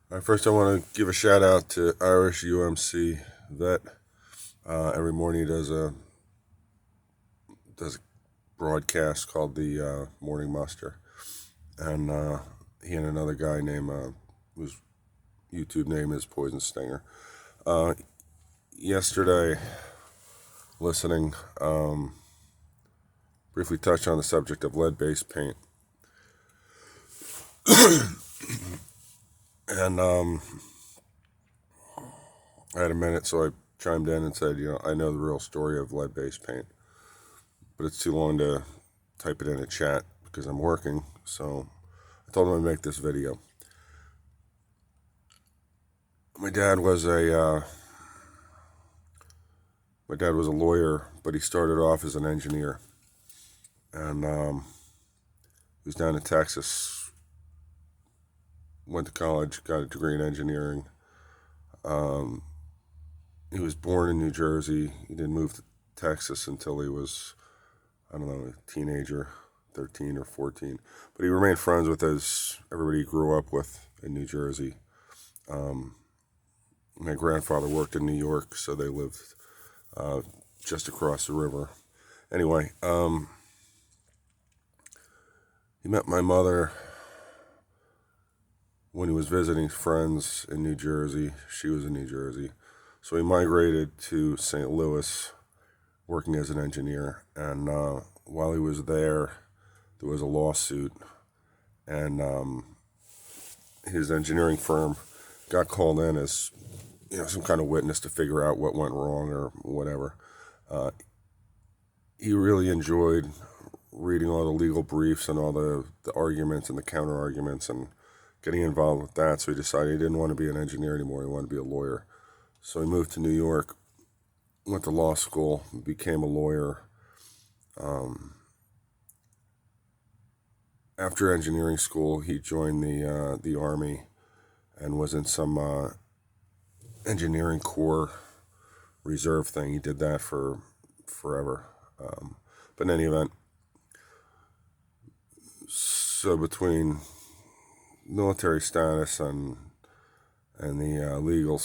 First, I want to give a shout out to Irish UMC vet. Every morning he does a broadcast called the Morning Muster, and he and another guy named whose YouTube name is Poison Stinger. Uh, Yesterday, listening, briefly touched on the subject of lead-based paint, and I had a minute, so I chimed in and said, I know the real story of lead-based paint, but it's too long to type it in a chat because I'm working. So I told him I'd make this video. My dad was a lawyer, but he started off as an engineer, and he was down in Texas. Went to college, got a degree in engineering. Um, he was born in New Jersey. He didn't move to Texas until he was, I don't know, a teenager, 13 or 14. But he remained friends with everybody he grew up with in New Jersey. My grandfather worked in New York, so they lived just across the river. Anyway, he met my mother when he was visiting friends in New Jersey. She was in New Jersey. So he migrated to St. Louis working as an engineer. And while he was there was a lawsuit. And his engineering firm got called in as some kind of witness to figure out what went wrong or whatever. He really enjoyed reading all the legal briefs and all the arguments and the counter arguments and getting involved with that. So he decided he didn't want to be an engineer anymore. He wanted to be a lawyer. So he moved to New York, went to law school, became a lawyer. After engineering school, he joined the Army and was in some engineering corps reserve thing. He did that for forever. But in any event, so between military status and the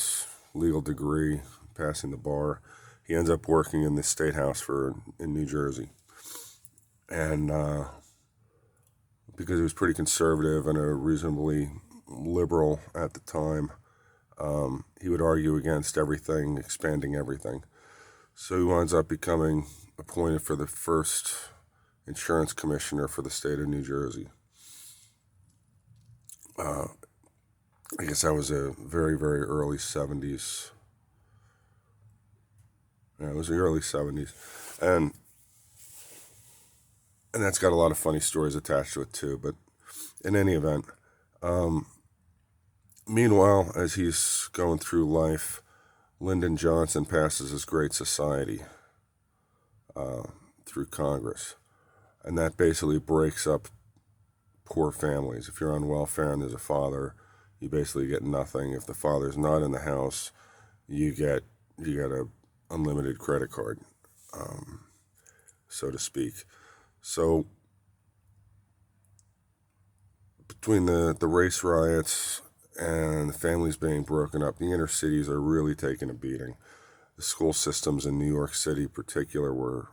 legal degree, passing the bar, he ends up working in the state house in New Jersey, and because he was pretty conservative and a reasonably liberal at the time, he would argue against everything, expanding everything. So he winds up becoming appointed for the first insurance commissioner for the state of New Jersey. I guess that was a very, very early 70s. Yeah, it was the early 70s. And that's got a lot of funny stories attached to it too. But in any event, meanwhile, as he's going through life, Lyndon Johnson passes his Great Society through Congress. And that basically breaks up poor families. If you're on welfare and there's a father, you basically get nothing. If the father's not in the house, you get a unlimited credit card, so to speak. So between the race riots and the families being broken up, the inner cities are really taking a beating. The school systems in New York City in particular were,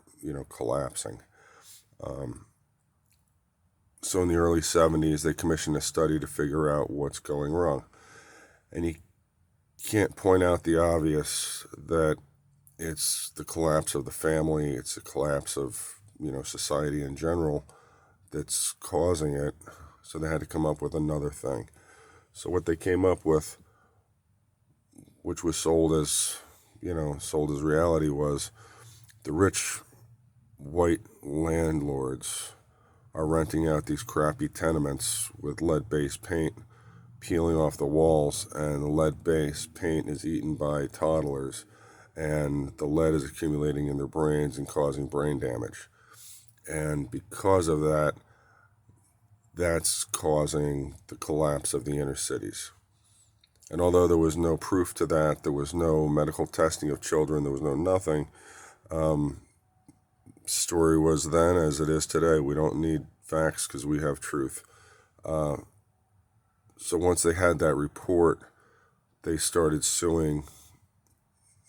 collapsing. So in the early 70s, they commissioned a study to figure out what's going wrong. And you can't point out the obvious, that it's the collapse of the family, it's the collapse of, society in general that's causing it. So they had to come up with another thing. So what they came up with, which was sold as reality, was the rich white landlords are renting out these crappy tenements with lead-based paint peeling off the walls, and the lead-based paint is eaten by toddlers, and the lead is accumulating in their brains and causing brain damage. And because of that, that's causing the collapse of the inner cities. And although there was no proof to that, there was no medical testing of children, there was no nothing, story was then as it is today. We don't need facts because we have truth. So once they had that report, they started suing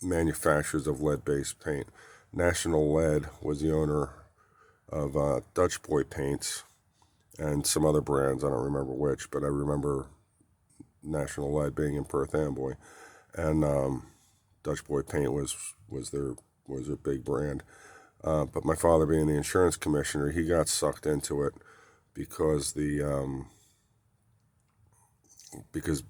manufacturers of lead-based paint. National Lead was the owner of Dutch Boy Paints and some other brands. I don't remember which, but I remember National Lead being in Perth Amboy, and Dutch Boy Paint was their big brand. But my father, being the insurance commissioner, he got sucked into it because because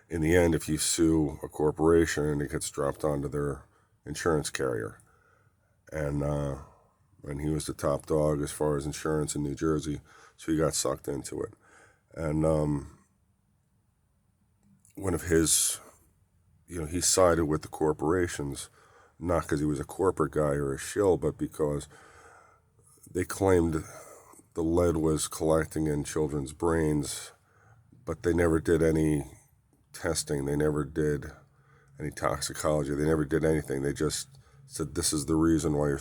in the end, if you sue a corporation, it gets dropped onto their insurance carrier, and he was the top dog as far as insurance in New Jersey, so he got sucked into it. And one of his, he sided with the corporations, not because he was a corporate guy or a shill, but because they claimed the lead was collecting in children's brains, but they never did any testing. They never did any toxicology. They never did anything. They just said, this is the reason why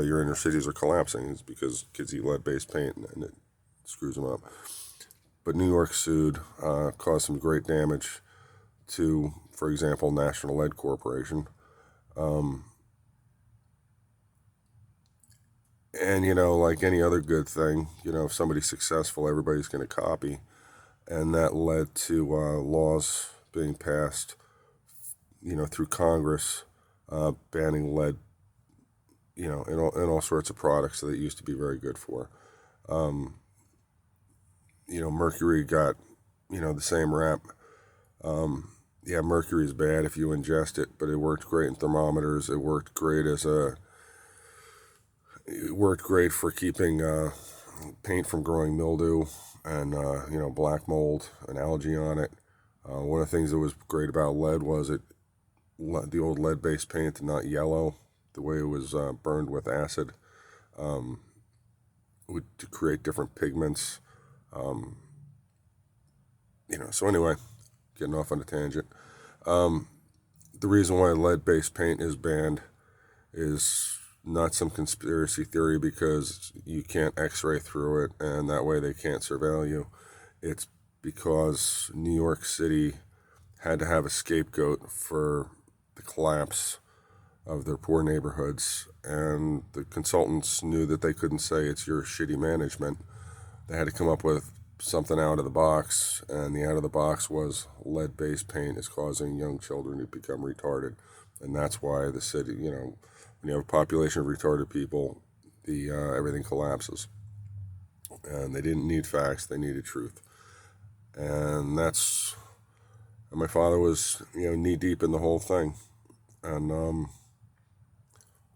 your inner cities are collapsing, is because kids eat lead-based paint and it screws them up. But New York sued, caused some great damage to, for example, National Lead Corporation. And, like any other good thing, if somebody's successful, everybody's going to copy. And that led to laws being passed, through Congress, banning lead, in all sorts of products that it used to be very good for. Mercury got, the same rap. Yeah, mercury is bad if you ingest it, but it worked great in thermometers. It worked great for keeping paint from growing mildew and, black mold and algae on it. One of the things that was great about lead was the old lead-based paint did not yellow the way it was burned with acid. Would to create different pigments. So anyway, getting off on a tangent. The reason why lead-based paint is banned is not some conspiracy theory because you can't x-ray through it and that way they can't surveil you. It's because New York City had to have a scapegoat for the collapse of their poor neighborhoods, and the consultants knew that they couldn't say it's your shitty management. They had to come up with something out of the box, and the out of the box was lead-based paint is causing young children to become retarded. And that's why the city, when you have a population of retarded people, everything collapses. And they didn't need facts, they needed truth. And my father was, knee deep in the whole thing. And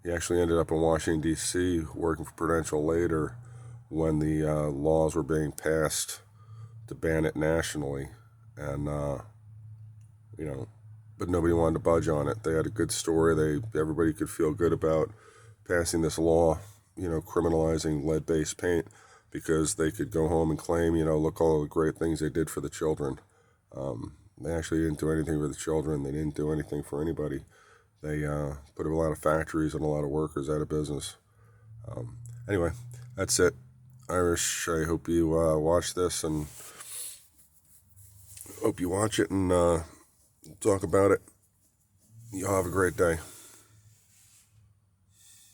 he actually ended up in Washington, D.C., working for Prudential later when the laws were being passed to ban it nationally. And, but nobody wanted to budge on it. They had a good story. Everybody could feel good about passing this law, criminalizing lead-based paint, because they could go home and claim, look all the great things they did for the children. They actually didn't do anything for the children. They didn't do anything for anybody. They put a lot of factories and a lot of workers out of business. Anyway, that's it. Irish, I hope you watch this, and hope you watch it and talk about it. Y'all have a great day.